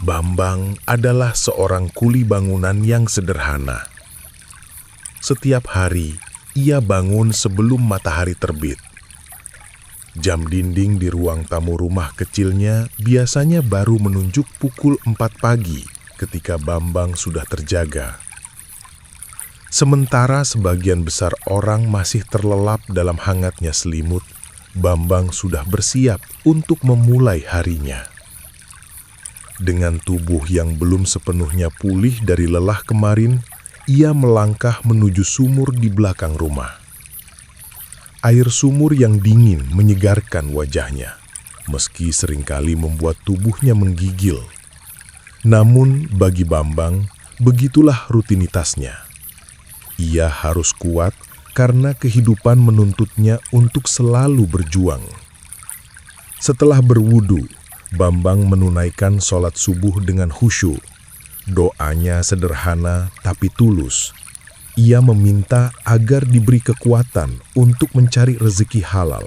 Bambang adalah seorang kuli bangunan yang sederhana. Setiap hari, ia bangun sebelum matahari terbit. Jam dinding di ruang tamu rumah kecilnya biasanya baru menunjuk pukul 4 pagi ketika Bambang sudah terjaga. Sementara sebagian besar orang masih terlelap dalam hangatnya selimut, Bambang sudah bersiap untuk memulai harinya. Dengan tubuh yang belum sepenuhnya pulih dari lelah kemarin, ia melangkah menuju sumur di belakang rumah. Air sumur yang dingin menyegarkan wajahnya, meski seringkali membuat tubuhnya menggigil. Namun bagi Bambang, begitulah rutinitasnya. Ia harus kuat karena kehidupan menuntutnya untuk selalu berjuang. Setelah berwudu, Bambang menunaikan sholat subuh dengan khusyuk. Doanya sederhana tapi tulus. Ia meminta agar diberi kekuatan untuk mencari rezeki halal,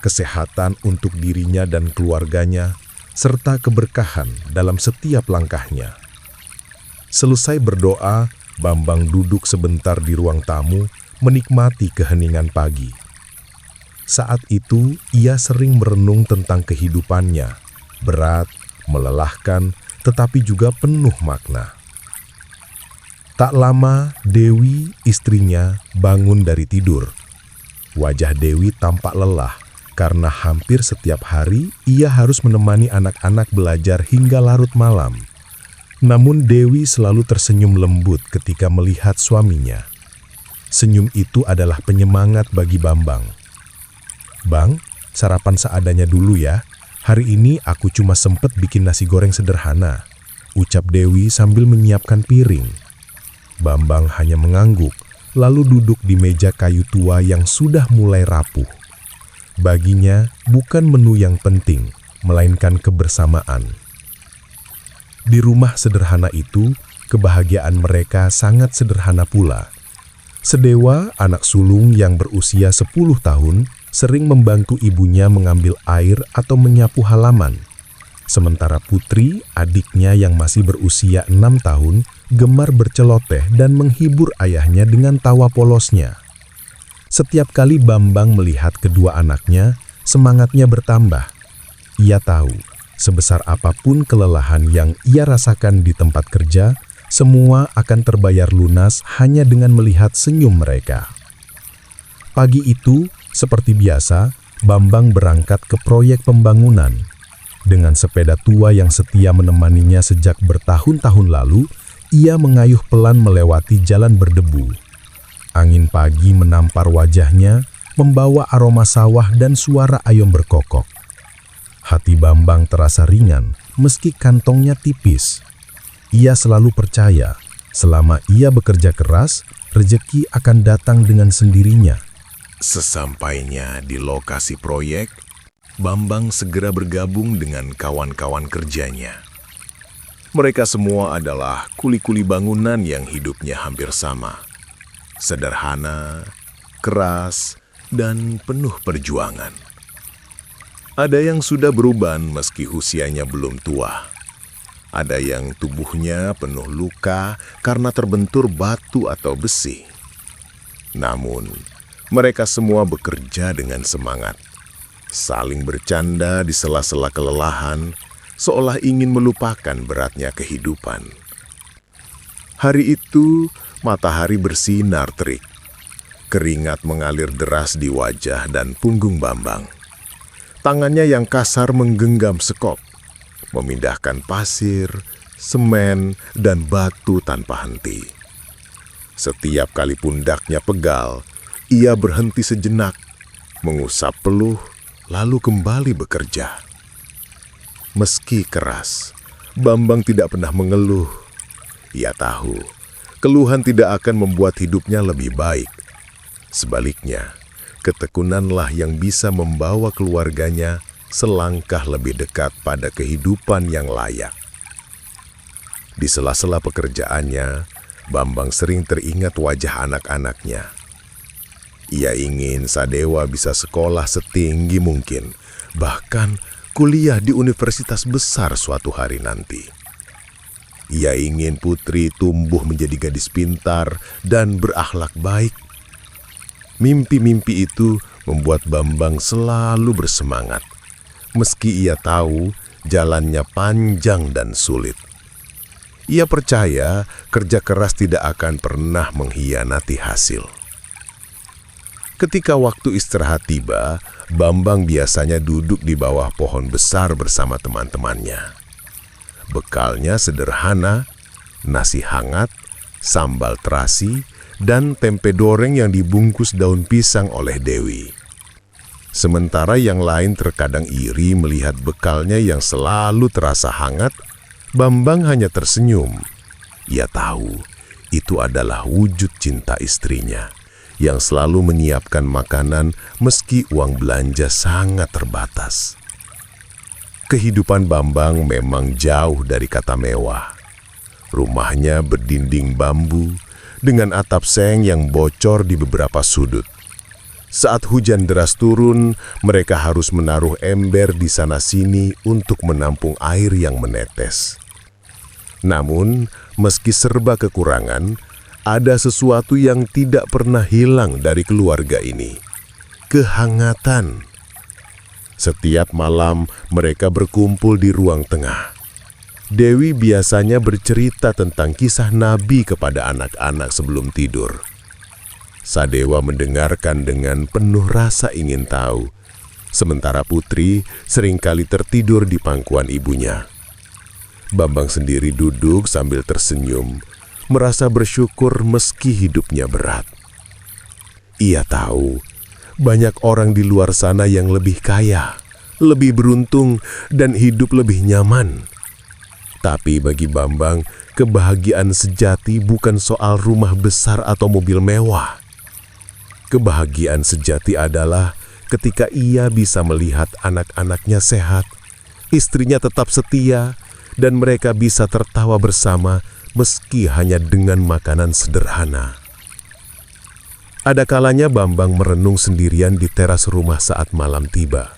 kesehatan untuk dirinya dan keluarganya, serta keberkahan dalam setiap langkahnya. Selesai berdoa, Bambang duduk sebentar di ruang tamu, menikmati keheningan pagi. Saat itu, ia sering merenung tentang kehidupannya, berat, melelahkan, tetapi juga penuh makna. Tak lama, Dewi, istrinya, bangun dari tidur. Wajah Dewi tampak lelah, karena hampir setiap hari ia harus menemani anak-anak belajar hingga larut malam. Namun Dewi selalu tersenyum lembut ketika melihat suaminya. Senyum itu adalah penyemangat bagi Bambang. "Bang, sarapan seadanya dulu ya. Hari ini aku cuma sempat bikin nasi goreng sederhana," ucap Dewi sambil menyiapkan piring. Bambang hanya mengangguk, lalu duduk di meja kayu tua yang sudah mulai rapuh. Baginya, bukan menu yang penting, melainkan kebersamaan. Di rumah sederhana itu, kebahagiaan mereka sangat sederhana pula. Sedewa, anak sulung yang berusia 10 tahun, sering membantu ibunya mengambil air atau menyapu halaman. Sementara Putri, adiknya yang masih berusia 6 tahun, gemar berceloteh dan menghibur ayahnya dengan tawa polosnya. Setiap kali Bambang melihat kedua anaknya, semangatnya bertambah. Ia tahu, sebesar apapun kelelahan yang ia rasakan di tempat kerja, semua akan terbayar lunas hanya dengan melihat senyum mereka. Pagi itu, seperti biasa, Bambang berangkat ke proyek pembangunan. Dengan sepeda tua yang setia menemaninya sejak bertahun-tahun lalu, ia mengayuh pelan melewati jalan berdebu. Angin pagi menampar wajahnya, membawa aroma sawah dan suara ayam berkokok. Hati Bambang terasa ringan, meski kantongnya tipis. Ia selalu percaya, selama ia bekerja keras, rezeki akan datang dengan sendirinya. Sesampainya di lokasi proyek, Bambang segera bergabung dengan kawan-kawan kerjanya. Mereka semua adalah kuli-kuli bangunan yang hidupnya hampir sama. Sederhana, keras, dan penuh perjuangan. Ada yang sudah beruban meski usianya belum tua. Ada yang tubuhnya penuh luka karena terbentur batu atau besi. Namun, mereka semua bekerja dengan semangat. Saling bercanda di sela-sela kelelahan, seolah ingin melupakan beratnya kehidupan. Hari itu, matahari bersinar terik. Keringat mengalir deras di wajah dan punggung Bambang. Tangannya yang kasar menggenggam sekop, memindahkan pasir, semen, dan batu tanpa henti. Setiap kali pundaknya pegal, ia berhenti sejenak, mengusap peluh, lalu kembali bekerja. Meski keras, Bambang tidak pernah mengeluh. Ia tahu, keluhan tidak akan membuat hidupnya lebih baik. Sebaliknya, ketekunanlah yang bisa membawa keluarganya selangkah lebih dekat pada kehidupan yang layak. Di sela-sela pekerjaannya, Bambang sering teringat wajah anak-anaknya. Ia ingin Sadewa bisa sekolah setinggi mungkin, bahkan kuliah di universitas besar suatu hari nanti. Ia ingin Putri tumbuh menjadi gadis pintar dan berakhlak baik. Mimpi-mimpi itu membuat Bambang selalu bersemangat, meski ia tahu jalannya panjang dan sulit. Ia percaya kerja keras tidak akan pernah mengkhianati hasil. Ketika waktu istirahat tiba, Bambang biasanya duduk di bawah pohon besar bersama teman-temannya. Bekalnya sederhana, nasi hangat, sambal terasi, dan tempe doreng yang dibungkus daun pisang oleh Dewi. Sementara yang lain terkadang iri melihat bekalnya yang selalu terasa hangat, Bambang hanya tersenyum. Ia tahu itu adalah wujud cinta istrinya yang selalu menyiapkan makanan meski uang belanja sangat terbatas. Kehidupan Bambang memang jauh dari kata mewah. Rumahnya berdinding bambu dengan atap seng yang bocor di beberapa sudut. Saat hujan deras turun, mereka harus menaruh ember di sana-sini untuk menampung air yang menetes. Namun, meski serba kekurangan, ada sesuatu yang tidak pernah hilang dari keluarga ini. Kehangatan. Setiap malam mereka berkumpul di ruang tengah. Dewi biasanya bercerita tentang kisah Nabi kepada anak-anak sebelum tidur. Sadewa mendengarkan dengan penuh rasa ingin tahu, sementara Putri seringkali tertidur di pangkuan ibunya. Bambang sendiri duduk sambil tersenyum, merasa bersyukur meski hidupnya berat. Ia tahu banyak orang di luar sana yang lebih kaya, lebih beruntung, dan hidup lebih nyaman. Tapi bagi Bambang, kebahagiaan sejati bukan soal rumah besar atau mobil mewah. Kebahagiaan sejati adalah ketika ia bisa melihat anak-anaknya sehat, istrinya tetap setia, dan mereka bisa tertawa bersama meski hanya dengan makanan sederhana. Ada kalanya Bambang merenung sendirian di teras rumah saat malam tiba.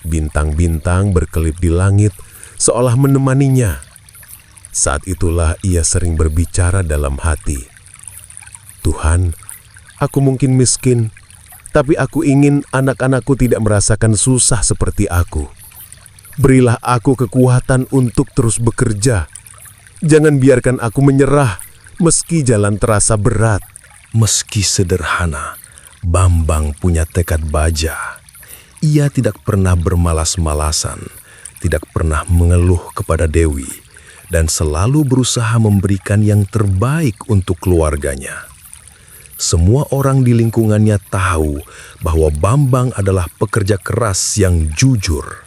Bintang-bintang berkelip di langit seolah menemaninya. Saat itulah ia sering berbicara dalam hati. Tuhan, aku mungkin miskin, tapi aku ingin anak-anakku tidak merasakan susah seperti aku. Berilah aku kekuatan untuk terus bekerja. Jangan biarkan aku menyerah meski jalan terasa berat. Meski sederhana, Bambang punya tekad baja. Ia tidak pernah bermalas-malasan, tidak pernah mengeluh kepada Dewi, dan selalu berusaha memberikan yang terbaik untuk keluarganya. Semua orang di lingkungannya tahu bahwa Bambang adalah pekerja keras yang jujur.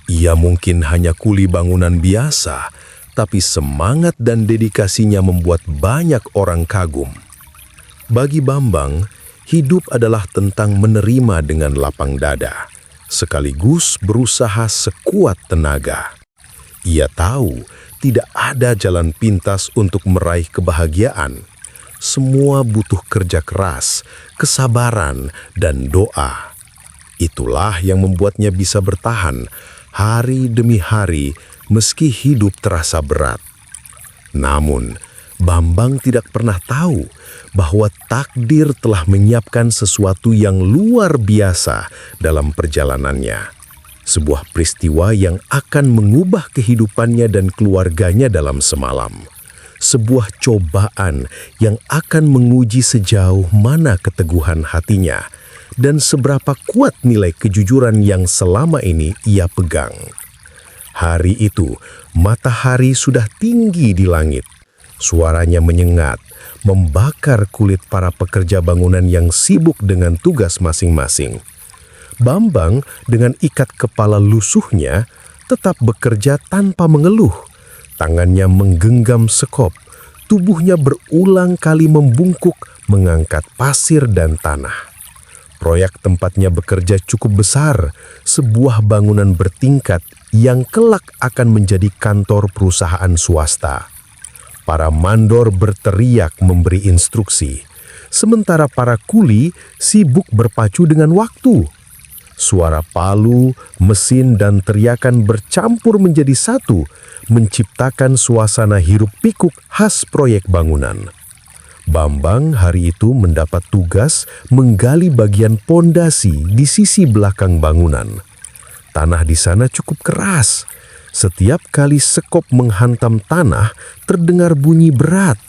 Ia mungkin hanya kuli bangunan biasa, tapi semangat dan dedikasinya membuat banyak orang kagum. Bagi Bambang, hidup adalah tentang menerima dengan lapang dada, sekaligus berusaha sekuat tenaga. Ia tahu tidak ada jalan pintas untuk meraih kebahagiaan. Semua butuh kerja keras, kesabaran, dan doa. Itulah yang membuatnya bisa bertahan hari demi hari meski hidup terasa berat. Namun, Bambang tidak pernah tahu bahwa takdir telah menyiapkan sesuatu yang luar biasa dalam perjalanannya. Sebuah peristiwa yang akan mengubah kehidupannya dan keluarganya dalam semalam. Sebuah cobaan yang akan menguji sejauh mana keteguhan hatinya dan seberapa kuat nilai kejujuran yang selama ini ia pegang. Hari itu, matahari sudah tinggi di langit. Suaranya menyengat, membakar kulit para pekerja bangunan yang sibuk dengan tugas masing-masing. Bambang dengan ikat kepala lusuhnya tetap bekerja tanpa mengeluh. Tangannya menggenggam sekop, tubuhnya berulang kali membungkuk mengangkat pasir dan tanah. Proyek tempatnya bekerja cukup besar, sebuah bangunan bertingkat yang kelak akan menjadi kantor perusahaan swasta. Para mandor berteriak memberi instruksi, sementara para kuli sibuk berpacu dengan waktu. Suara palu, mesin, dan teriakan bercampur menjadi satu, menciptakan suasana hiruk-pikuk khas proyek bangunan. Bambang hari itu mendapat tugas menggali bagian pondasi di sisi belakang bangunan. Tanah di sana cukup keras. Setiap kali sekop menghantam tanah, terdengar bunyi berat.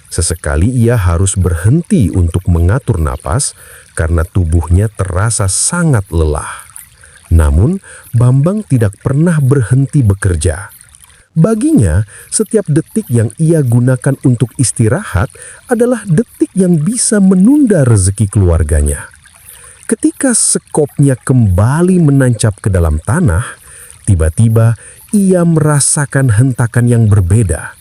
Sesekali ia harus berhenti untuk mengatur napas karena tubuhnya terasa sangat lelah. Namun, Bambang tidak pernah berhenti bekerja. Baginya, setiap detik yang ia gunakan untuk istirahat adalah detik yang bisa menunda rezeki keluarganya. Ketika sekopnya kembali menancap ke dalam tanah, tiba-tiba ia merasakan hentakan yang berbeda.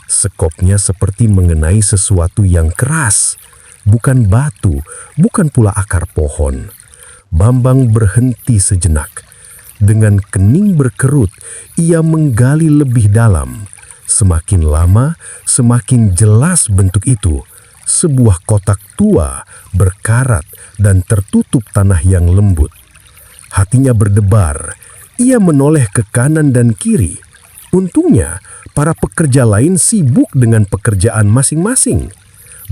Sekopnya seperti mengenai sesuatu yang keras, bukan batu, bukan pula akar pohon. Bambang berhenti sejenak. Dengan kening berkerut, ia menggali lebih dalam. Semakin lama, semakin jelas bentuk itu. Sebuah kotak tua, berkarat, dan tertutup tanah yang lembut. Hatinya berdebar. Ia menoleh ke kanan dan kiri. Untungnya, para pekerja lain sibuk dengan pekerjaan masing-masing.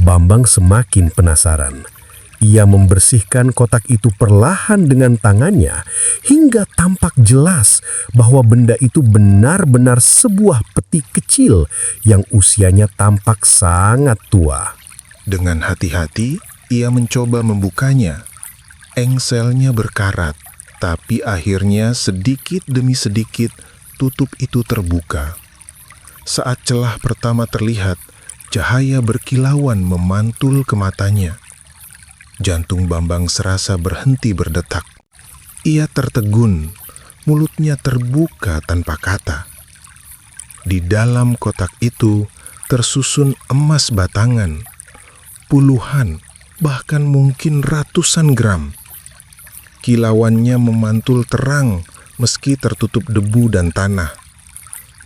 Bambang semakin penasaran. Ia membersihkan kotak itu perlahan dengan tangannya hingga tampak jelas bahwa benda itu benar-benar sebuah peti kecil yang usianya tampak sangat tua. Dengan hati-hati, ia mencoba membukanya. Engselnya berkarat, tapi akhirnya sedikit demi sedikit tutup itu terbuka. Saat celah pertama terlihat, cahaya berkilauan memantul ke matanya. Jantung Bambang serasa berhenti berdetak. Ia tertegun, mulutnya terbuka tanpa kata. Di dalam kotak itu tersusun emas batangan, puluhan, bahkan mungkin ratusan gram. Kilauannya memantul terang meski tertutup debu dan tanah.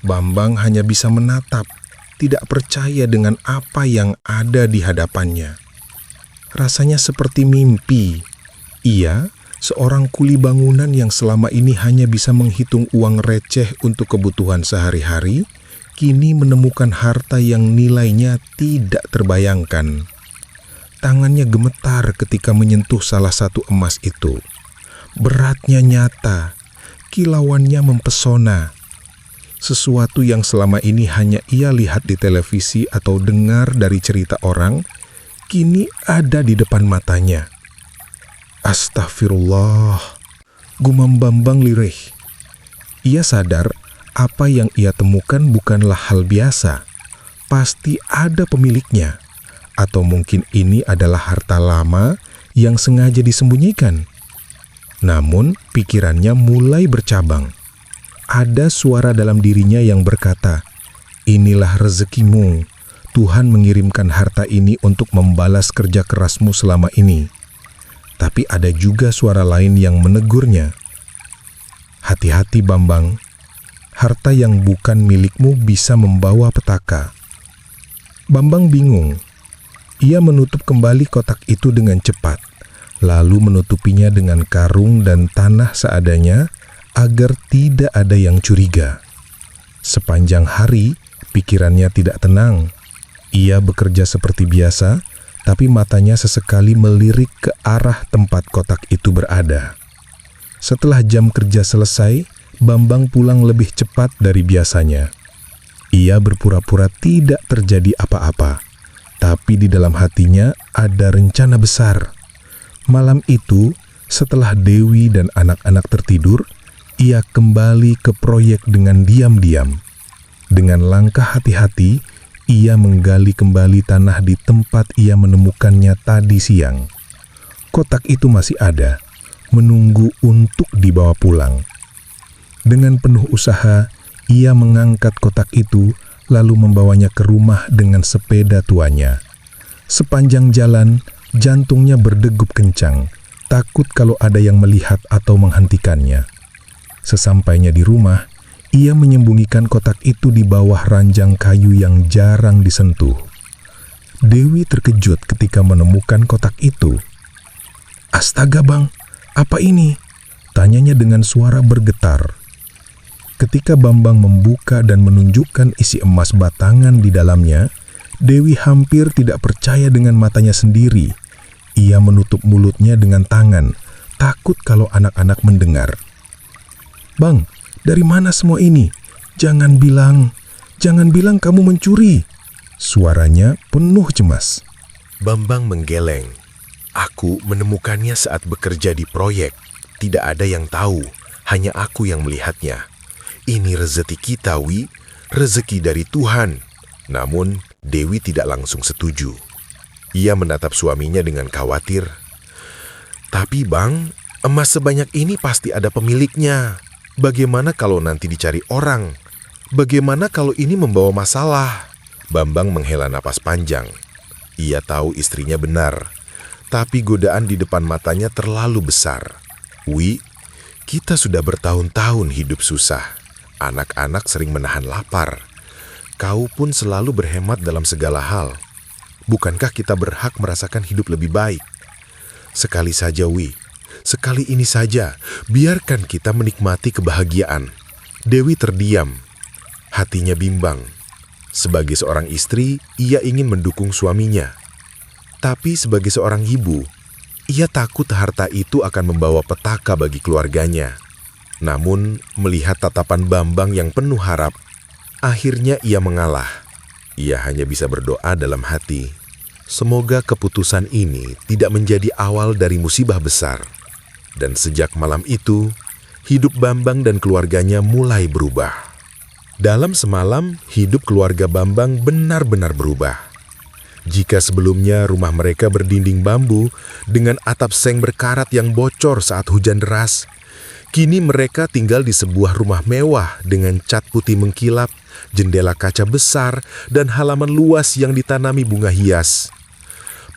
Bambang hanya bisa menatap, tidak percaya dengan apa yang ada di hadapannya. Rasanya seperti mimpi. Ia, seorang kuli bangunan yang selama ini hanya bisa menghitung uang receh untuk kebutuhan sehari-hari, kini menemukan harta yang nilainya tidak terbayangkan. Tangannya gemetar ketika menyentuh salah satu emas itu. Beratnya nyata, kilauannya mempesona. Sesuatu yang selama ini hanya ia lihat di televisi atau dengar dari cerita orang, kini ada di depan matanya. Astagfirullah, gumam Bambang lirih. Ia sadar apa yang ia temukan bukanlah hal biasa. Pasti ada pemiliknya. Atau mungkin ini adalah harta lama yang sengaja disembunyikan. Namun pikirannya mulai bercabang. Ada suara dalam dirinya yang berkata, "Inilah rezekimu. Tuhan mengirimkan harta ini untuk membalas kerja kerasmu selama ini." Tapi ada juga suara lain yang menegurnya. "Hati-hati Bambang, harta yang bukan milikmu bisa membawa petaka." Bambang bingung. Ia menutup kembali kotak itu dengan cepat, lalu menutupinya dengan karung dan tanah seadanya agar tidak ada yang curiga. Sepanjang hari, pikirannya tidak tenang. Ia bekerja seperti biasa, tapi matanya sesekali melirik ke arah tempat kotak itu berada. Setelah jam kerja selesai, Bambang pulang lebih cepat dari biasanya. Ia berpura-pura tidak terjadi apa-apa, tapi di dalam hatinya ada rencana besar. Malam itu, setelah Dewi dan anak-anak tertidur, ia kembali ke proyek dengan diam-diam. Dengan langkah hati-hati, ia menggali kembali tanah di tempat ia menemukannya tadi siang. Kotak itu masih ada, menunggu untuk dibawa pulang. Dengan penuh usaha, ia mengangkat kotak itu lalu membawanya ke rumah dengan sepeda tuanya. Sepanjang jalan, jantungnya berdegup kencang, takut kalau ada yang melihat atau menghentikannya. Sesampainya di rumah, ia menyembunyikan kotak itu di bawah ranjang kayu yang jarang disentuh. Dewi terkejut ketika menemukan kotak itu. "Astaga Bang, apa ini? Tanyanya dengan suara bergetar. Ketika Bambang membuka dan menunjukkan isi emas batangan di dalamnya, Dewi hampir tidak percaya dengan matanya sendiri. Ia menutup mulutnya dengan tangan, takut kalau anak-anak mendengar. "Bang, dari mana semua ini? Jangan bilang kamu mencuri." Suaranya penuh cemas. Bambang menggeleng. Aku menemukannya saat bekerja di proyek. Tidak ada yang tahu, hanya aku yang melihatnya. Ini rezeki kita, Wi. Rezeki dari Tuhan. Namun, Dewi tidak langsung setuju. Ia menatap suaminya dengan khawatir. "Tapi Bang, emas sebanyak ini pasti ada pemiliknya. Bagaimana kalau nanti dicari orang? Bagaimana kalau ini membawa masalah?" Bambang menghela napas panjang. Ia tahu istrinya benar, tapi godaan di depan matanya terlalu besar. "Wi, kita sudah bertahun-tahun hidup susah. Anak-anak sering menahan lapar. Kau pun selalu berhemat dalam segala hal. Bukankah kita berhak merasakan hidup lebih baik? Sekali saja, Wi. Sekali ini saja, biarkan kita menikmati kebahagiaan." Dewi terdiam. Hatinya bimbang. Sebagai seorang istri, ia ingin mendukung suaminya. Tapi sebagai seorang ibu, ia takut harta itu akan membawa petaka bagi keluarganya. Namun, melihat tatapan Bambang yang penuh harap, akhirnya ia mengalah. Ia hanya bisa berdoa dalam hati. Semoga keputusan ini tidak menjadi awal dari musibah besar. Dan sejak malam itu, hidup Bambang dan keluarganya mulai berubah. Dalam semalam, hidup keluarga Bambang benar-benar berubah. Jika sebelumnya rumah mereka berdinding bambu dengan atap seng berkarat yang bocor saat hujan deras, kini mereka tinggal di sebuah rumah mewah dengan cat putih mengkilap, jendela kaca besar, dan halaman luas yang ditanami bunga hias.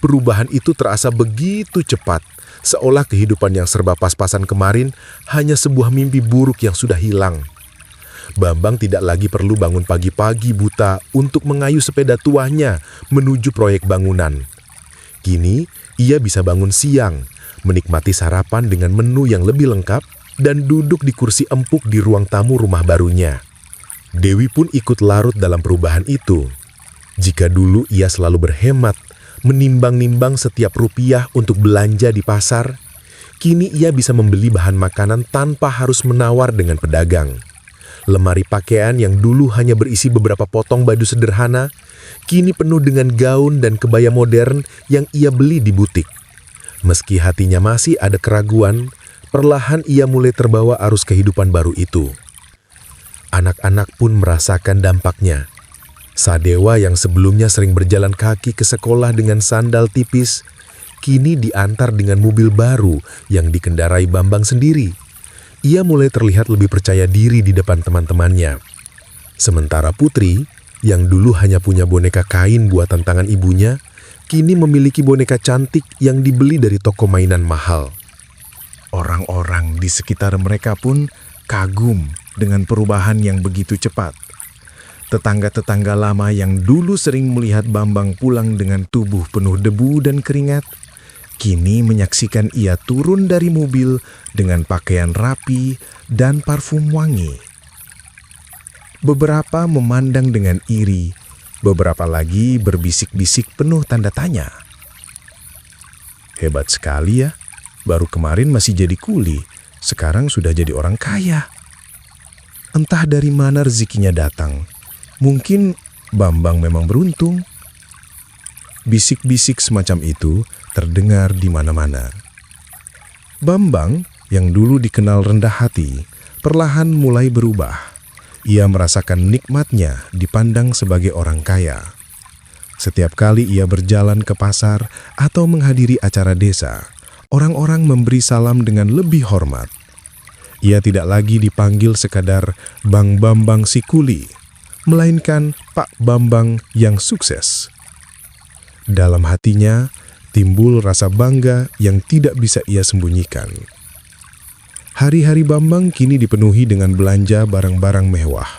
Perubahan itu terasa begitu cepat, seolah kehidupan yang serba pas-pasan kemarin hanya sebuah mimpi buruk yang sudah hilang. Bambang tidak lagi perlu bangun pagi-pagi buta untuk mengayuh sepeda tuanya menuju proyek bangunan. Kini, ia bisa bangun siang, menikmati sarapan dengan menu yang lebih lengkap, dan duduk di kursi empuk di ruang tamu rumah barunya. Dewi pun ikut larut dalam perubahan itu. Jika dulu ia selalu berhemat, menimbang-nimbang setiap rupiah untuk belanja di pasar, kini ia bisa membeli bahan makanan tanpa harus menawar dengan pedagang. Lemari pakaian yang dulu hanya berisi beberapa potong baju sederhana, kini penuh dengan gaun dan kebaya modern yang ia beli di butik. Meski hatinya masih ada keraguan, perlahan ia mulai terbawa arus kehidupan baru itu. Anak-anak pun merasakan dampaknya. Sadewa yang sebelumnya sering berjalan kaki ke sekolah dengan sandal tipis, kini diantar dengan mobil baru yang dikendarai Bambang sendiri. Ia mulai terlihat lebih percaya diri di depan teman-temannya. Sementara Putri, yang dulu hanya punya boneka kain buatan tangan ibunya, kini memiliki boneka cantik yang dibeli dari toko mainan mahal. Orang-orang di sekitar mereka pun kagum dengan perubahan yang begitu cepat. Tetangga-tetangga lama yang dulu sering melihat Bambang pulang dengan tubuh penuh debu dan keringat, kini menyaksikan ia turun dari mobil dengan pakaian rapi dan parfum wangi. Beberapa memandang dengan iri, beberapa lagi berbisik-bisik penuh tanda tanya. "Hebat sekali ya, baru kemarin masih jadi kuli, sekarang sudah jadi orang kaya. Entah dari mana rezekinya datang, mungkin Bambang memang beruntung." Bisik-bisik semacam itu terdengar di mana-mana. Bambang, yang dulu dikenal rendah hati, perlahan mulai berubah. Ia merasakan nikmatnya dipandang sebagai orang kaya. Setiap kali ia berjalan ke pasar atau menghadiri acara desa, orang-orang memberi salam dengan lebih hormat. Ia tidak lagi dipanggil sekadar Bang Bambang si kuli, melainkan Pak Bambang yang sukses. Dalam hatinya timbul rasa bangga yang tidak bisa ia sembunyikan. Hari-hari Bambang kini dipenuhi dengan belanja barang-barang mewah.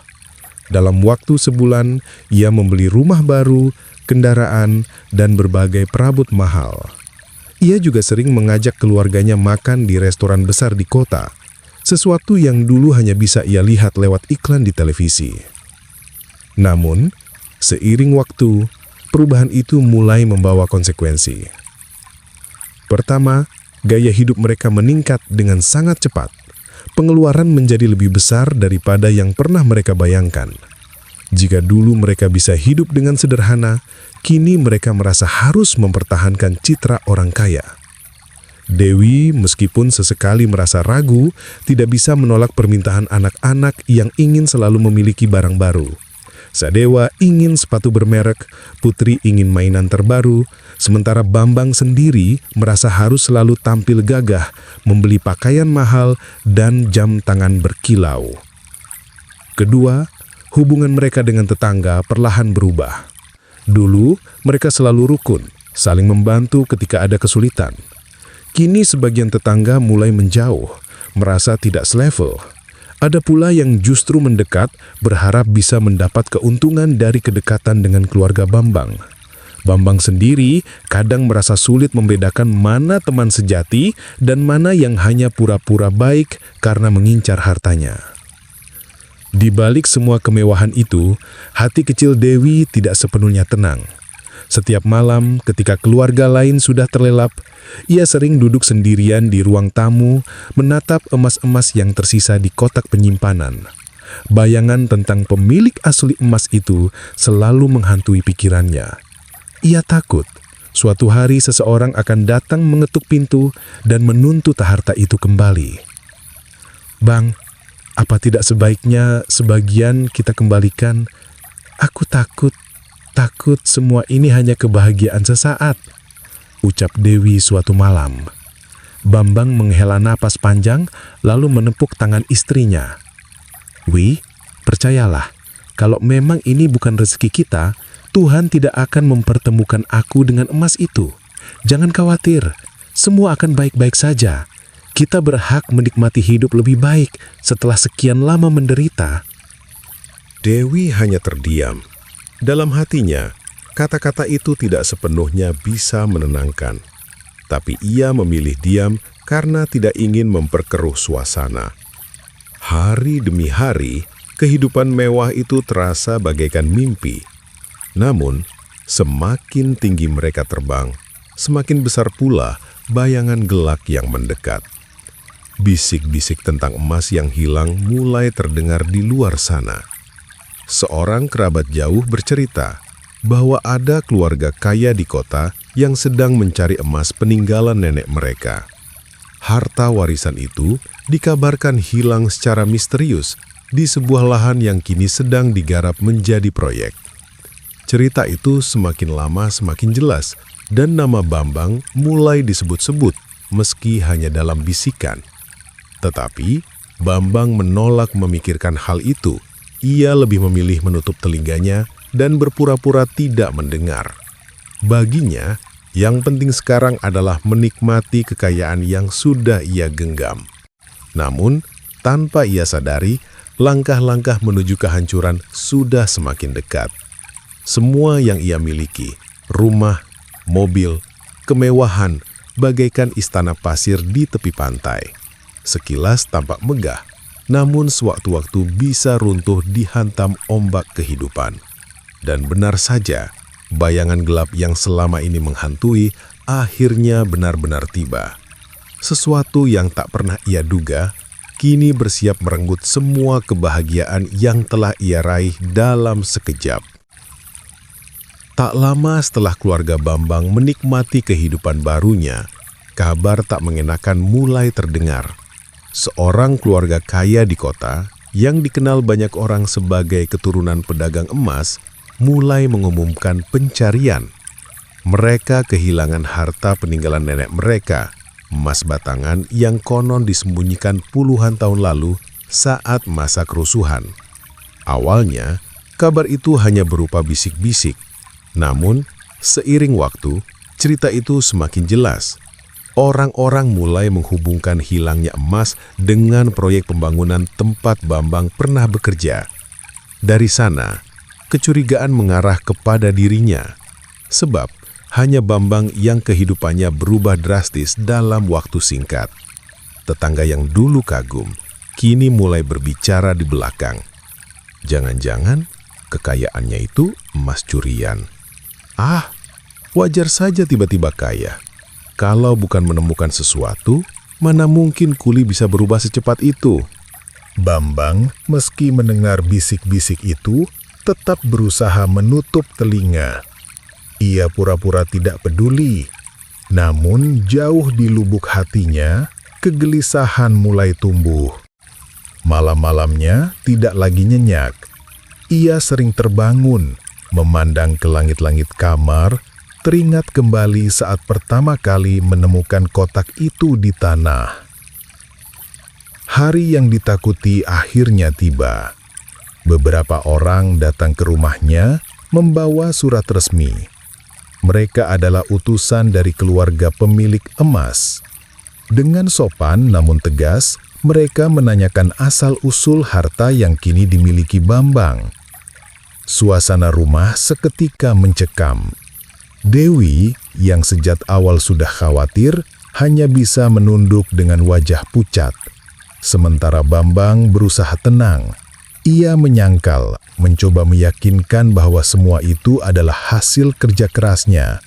Dalam waktu sebulan, ia membeli rumah baru, kendaraan, dan berbagai perabot mahal. Ia juga sering mengajak keluarganya makan di restoran besar di kota, sesuatu yang dulu hanya bisa ia lihat lewat iklan di televisi. Namun, seiring waktu, perubahan itu mulai membawa konsekuensi. Pertama, gaya hidup mereka meningkat dengan sangat cepat. Pengeluaran menjadi lebih besar daripada yang pernah mereka bayangkan. Jika dulu mereka bisa hidup dengan sederhana, kini mereka merasa harus mempertahankan citra orang kaya. Dewi, meskipun sesekali merasa ragu, tidak bisa menolak permintaan anak-anak yang ingin selalu memiliki barang baru. Sadewa ingin sepatu bermerek, Putri ingin mainan terbaru, sementara Bambang sendiri merasa harus selalu tampil gagah, membeli pakaian mahal dan jam tangan berkilau. Kedua, hubungan mereka dengan tetangga perlahan berubah. Dulu, mereka selalu rukun, saling membantu ketika ada kesulitan. Kini sebagian tetangga mulai menjauh, merasa tidak selevel. Ada pula yang justru mendekat, berharap bisa mendapat keuntungan dari kedekatan dengan keluarga Bambang. Bambang sendiri kadang merasa sulit membedakan mana teman sejati dan mana yang hanya pura-pura baik karena mengincar hartanya. Di balik semua kemewahan itu, hati kecil Dewi tidak sepenuhnya tenang. Setiap malam, ketika keluarga lain sudah terlelap, ia sering duduk sendirian di ruang tamu, menatap emas-emas yang tersisa di kotak penyimpanan. Bayangan tentang pemilik asli emas itu selalu menghantui pikirannya. Ia takut, suatu hari seseorang akan datang mengetuk pintu dan menuntut harta itu kembali. "Bang, apa tidak sebaiknya sebagian kita kembalikan? Aku takut semua ini hanya kebahagiaan sesaat," ucap Dewi suatu malam. Bambang menghela napas panjang lalu menepuk tangan istrinya. "Wi, percayalah, kalau memang ini bukan rezeki kita, Tuhan tidak akan mempertemukan aku dengan emas itu. Jangan khawatir, semua akan baik-baik saja. Kita berhak menikmati hidup lebih baik setelah sekian lama menderita." Dewi hanya terdiam. Dalam hatinya, kata-kata itu tidak sepenuhnya bisa menenangkan. Tapi ia memilih diam karena tidak ingin memperkeruh suasana. Hari demi hari, kehidupan mewah itu terasa bagaikan mimpi. Namun, semakin tinggi mereka terbang, semakin besar pula bayangan gelap yang mendekat. Bisik-bisik tentang emas yang hilang mulai terdengar di luar sana. Seorang kerabat jauh bercerita bahwa ada keluarga kaya di kota yang sedang mencari emas peninggalan nenek mereka. Harta warisan itu dikabarkan hilang secara misterius di sebuah lahan yang kini sedang digarap menjadi proyek. Cerita itu semakin lama semakin jelas dan nama Bambang mulai disebut-sebut meski hanya dalam bisikan. Tetapi Bambang menolak memikirkan hal itu. Ia lebih memilih menutup telinganya dan berpura-pura tidak mendengar. Baginya, yang penting sekarang adalah menikmati kekayaan yang sudah ia genggam. Namun, tanpa ia sadari, langkah-langkah menuju kehancuran sudah semakin dekat. Semua yang ia miliki, rumah, mobil, kemewahan, bagaikan istana pasir di tepi pantai. Sekilas tampak megah, namun sewaktu-waktu bisa runtuh dihantam ombak kehidupan. Dan benar saja, bayangan gelap yang selama ini menghantui akhirnya benar-benar tiba. Sesuatu yang tak pernah ia duga, kini bersiap merenggut semua kebahagiaan yang telah ia raih dalam sekejap. Tak lama setelah keluarga Bambang menikmati kehidupan barunya, kabar tak mengenakan mulai terdengar. Seorang keluarga kaya di kota yang dikenal banyak orang sebagai keturunan pedagang emas mulai mengumumkan pencarian. Mereka kehilangan harta peninggalan nenek mereka, emas batangan yang konon disembunyikan puluhan tahun lalu saat masa kerusuhan. Awalnya, kabar itu hanya berupa bisik-bisik. Namun, seiring waktu, cerita itu semakin jelas. Orang-orang mulai menghubungkan hilangnya emas dengan proyek pembangunan tempat Bambang pernah bekerja. Dari sana, kecurigaan mengarah kepada dirinya, sebab hanya Bambang yang kehidupannya berubah drastis dalam waktu singkat. Tetangga yang dulu kagum, kini mulai berbicara di belakang. Jangan-jangan kekayaannya itu emas curian. Wajar saja tiba-tiba kaya. Kalau bukan menemukan sesuatu, mana mungkin Kuli bisa berubah secepat itu? Bambang, meski mendengar bisik-bisik itu, tetap berusaha menutup telinga. Ia pura-pura tidak peduli. Namun, jauh di lubuk hatinya, kegelisahan mulai tumbuh. Malam-malamnya tidak lagi nyenyak. Ia sering terbangun, memandang ke langit-langit kamar, teringat kembali saat pertama kali menemukan kotak itu di tanah. Hari yang ditakuti akhirnya tiba. Beberapa orang datang ke rumahnya membawa surat resmi. Mereka adalah utusan dari keluarga pemilik emas. Dengan sopan namun tegas, mereka menanyakan asal-usul harta yang kini dimiliki Bambang. Suasana rumah seketika mencekam. Dewi, yang sejak awal sudah khawatir, hanya bisa menunduk dengan wajah pucat. Sementara Bambang berusaha tenang. Ia menyangkal, mencoba meyakinkan bahwa semua itu adalah hasil kerja kerasnya.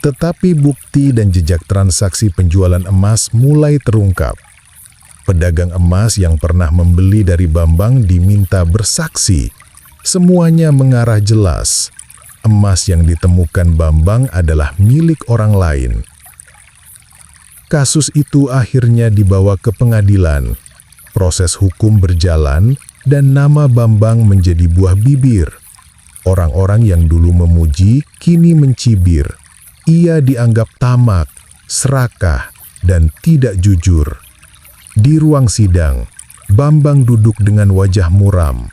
Tetapi bukti dan jejak transaksi penjualan emas mulai terungkap. Pedagang emas yang pernah membeli dari Bambang diminta bersaksi. Semuanya mengarah jelas. Emas yang ditemukan Bambang adalah milik orang lain. Kasus itu akhirnya dibawa ke pengadilan. Proses hukum berjalan dan nama Bambang menjadi buah bibir. Orang-orang yang dulu memuji kini mencibir. Ia dianggap tamak, serakah, dan tidak jujur. Di ruang sidang, Bambang duduk dengan wajah muram.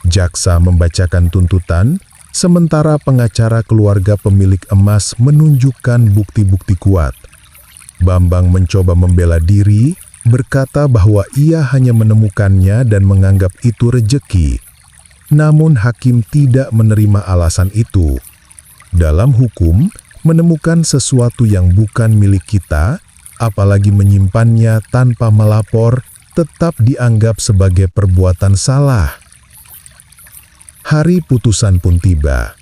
Jaksa membacakan tuntutan, sementara pengacara keluarga pemilik emas menunjukkan bukti-bukti kuat. Bambang mencoba membela diri, berkata bahwa ia hanya menemukannya dan menganggap itu rejeki. Namun hakim tidak menerima alasan itu. Dalam hukum, menemukan sesuatu yang bukan milik kita, apalagi menyimpannya tanpa melapor, tetap dianggap sebagai perbuatan salah. Hari putusan pun tiba.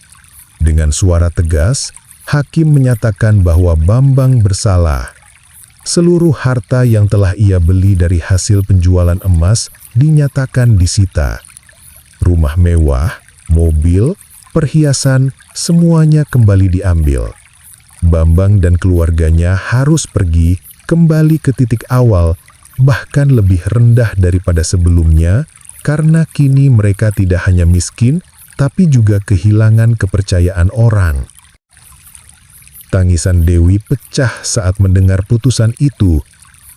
Dengan suara tegas, hakim menyatakan bahwa Bambang bersalah. Seluruh harta yang telah ia beli dari hasil penjualan emas dinyatakan disita. Rumah mewah, mobil, perhiasan, semuanya kembali diambil. Bambang dan keluarganya harus pergi kembali ke titik awal, bahkan lebih rendah daripada sebelumnya, karena kini mereka tidak hanya miskin, tapi juga kehilangan kepercayaan orang. Tangisan Dewi pecah saat mendengar putusan itu.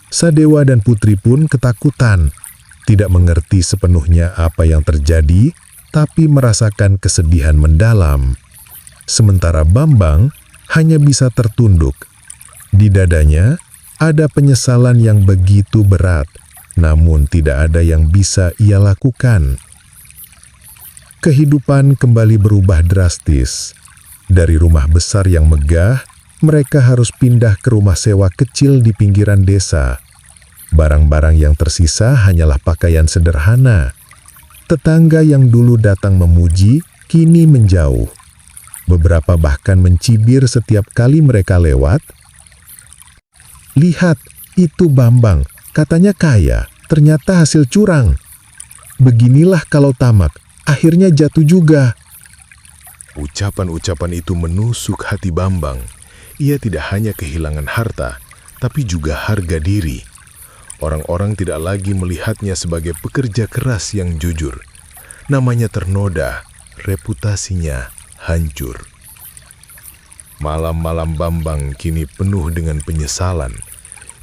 Sadewa dan Putri pun ketakutan, tidak mengerti sepenuhnya apa yang terjadi, tapi merasakan kesedihan mendalam. Sementara Bambang hanya bisa tertunduk. Di dadanya ada penyesalan yang begitu berat, namun tidak ada yang bisa ia lakukan. Kehidupan kembali berubah drastis. Dari rumah besar yang megah, mereka harus pindah ke rumah sewa kecil di pinggiran desa. Barang-barang yang tersisa hanyalah pakaian sederhana. Tetangga yang dulu datang memuji, kini menjauh. Beberapa bahkan mencibir setiap kali mereka lewat. "Lihat, itu Bambang. Katanya kaya, ternyata hasil curang. Beginilah kalau tamak, akhirnya jatuh juga." Ucapan-ucapan itu menusuk hati Bambang. Ia tidak hanya kehilangan harta, tapi juga harga diri. Orang-orang tidak lagi melihatnya sebagai pekerja keras yang jujur. Namanya ternoda, reputasinya hancur. Malam-malam Bambang kini penuh dengan penyesalan.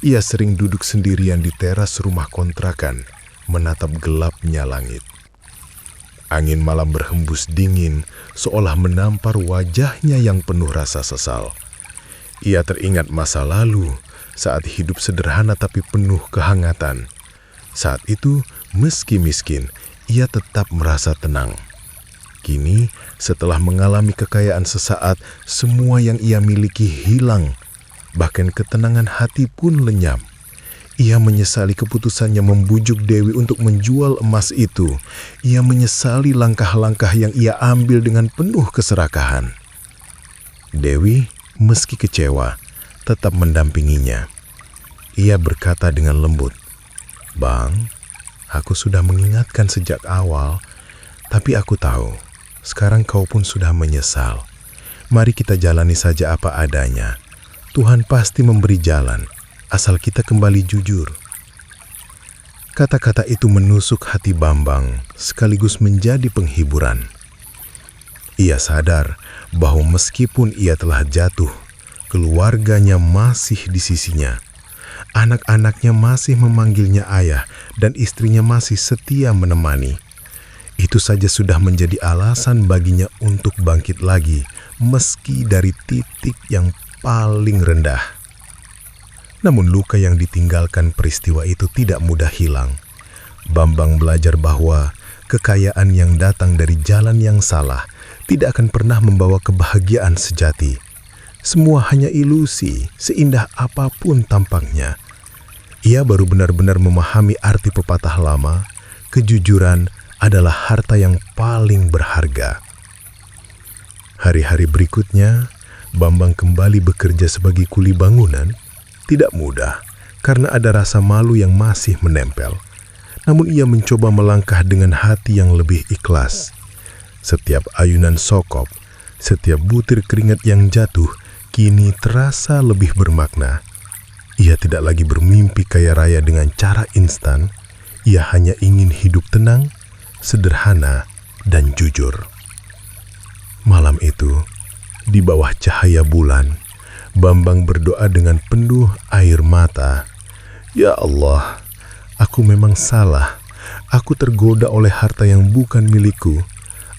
Ia sering duduk sendirian di teras rumah kontrakan, menatap gelapnya langit. Angin malam berhembus dingin, seolah menampar wajahnya yang penuh rasa sesal. Ia teringat masa lalu, saat hidup sederhana tapi penuh kehangatan. Saat itu, meski miskin, ia tetap merasa tenang. Kini, setelah mengalami kekayaan sesaat, semua yang ia miliki hilang. Bahkan ketenangan hati pun lenyap. Ia menyesali keputusannya membujuk Dewi untuk menjual emas itu. Ia menyesali langkah-langkah yang ia ambil dengan penuh keserakahan. Dewi, meski kecewa, tetap mendampinginya. Ia berkata dengan lembut, "Bang, aku sudah mengingatkan sejak awal, tapi aku tahu, sekarang kau pun sudah menyesal. Mari kita jalani saja apa adanya. Tuhan pasti memberi jalan, asal kita kembali jujur." Kata-kata itu menusuk hati Bambang, sekaligus menjadi penghiburan. Ia sadar bahwa meskipun ia telah jatuh, keluarganya masih di sisinya. Anak-anaknya masih memanggilnya ayah dan istrinya masih setia menemani. Itu saja sudah menjadi alasan baginya untuk bangkit lagi, meski dari titik yang paling rendah. Namun luka yang ditinggalkan peristiwa itu tidak mudah hilang. Bambang belajar bahwa kekayaan yang datang dari jalan yang salah tidak akan pernah membawa kebahagiaan sejati. Semua hanya ilusi, seindah apapun tampaknya. Ia baru benar-benar memahami arti pepatah lama, kejujuran adalah harta yang paling berharga. Hari-hari berikutnya, Bambang kembali bekerja sebagai kuli bangunan. Tidak mudah, karena ada rasa malu yang masih menempel. Namun ia mencoba melangkah dengan hati yang lebih ikhlas. Setiap ayunan sokop, setiap butir keringat yang jatuh, kini terasa lebih bermakna. Ia tidak lagi bermimpi kaya raya dengan cara instan. Ia hanya ingin hidup tenang, sederhana, dan jujur. Malam itu, di bawah cahaya bulan, Bambang berdoa dengan penuh air mata. "Ya Allah, aku memang salah. Aku tergoda oleh harta yang bukan milikku.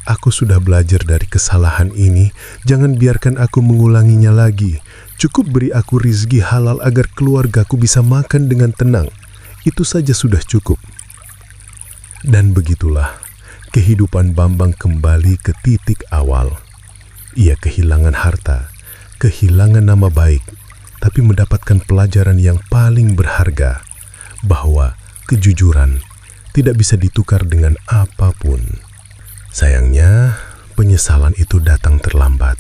Aku sudah belajar dari kesalahan ini. Jangan biarkan aku mengulanginya lagi. Cukup beri aku rizki halal agar keluargaku bisa makan dengan tenang. Itu saja sudah cukup." Dan begitulah, kehidupan Bambang kembali ke titik awal. Ia kehilangan harta, kehilangan nama baik, tapi mendapatkan pelajaran yang paling berharga, bahwa kejujuran tidak bisa ditukar dengan apapun. Sayangnya, penyesalan itu datang terlambat.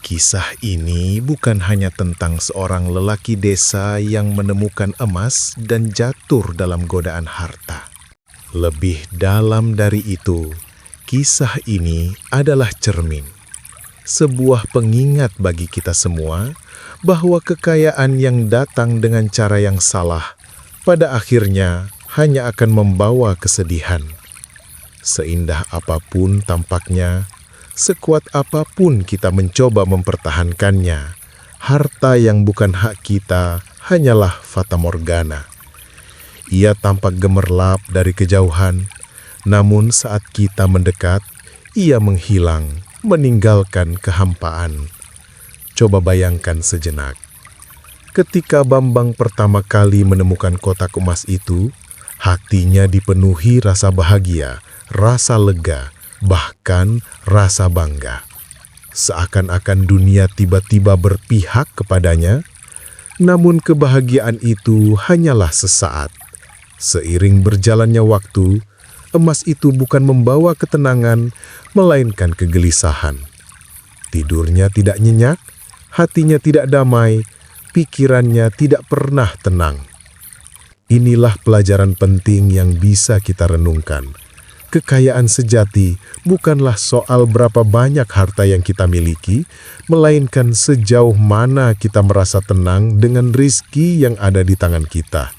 Kisah ini bukan hanya tentang seorang lelaki desa yang menemukan emas dan jatuh dalam godaan harta. Lebih dalam dari itu, kisah ini adalah cermin, sebuah pengingat bagi kita semua bahwa kekayaan yang datang dengan cara yang salah pada akhirnya hanya akan membawa kesedihan. Seindah apapun tampaknya, sekuat apapun kita mencoba mempertahankannya, harta yang bukan hak kita hanyalah fatamorgana. Ia tampak gemerlap dari kejauhan, namun saat kita mendekat, ia menghilang, meninggalkan kehampaan. Coba bayangkan sejenak. Ketika Bambang pertama kali menemukan kotak emas itu, hatinya dipenuhi rasa bahagia, rasa lega, bahkan rasa bangga. Seakan-akan dunia tiba-tiba berpihak kepadanya, namun kebahagiaan itu hanyalah sesaat. Seiring berjalannya waktu, emas itu bukan membawa ketenangan, melainkan kegelisahan. Tidurnya tidak nyenyak, hatinya tidak damai, pikirannya tidak pernah tenang. Inilah pelajaran penting yang bisa kita renungkan. Kekayaan sejati bukanlah soal berapa banyak harta yang kita miliki, melainkan sejauh mana kita merasa tenang dengan rizki yang ada di tangan kita.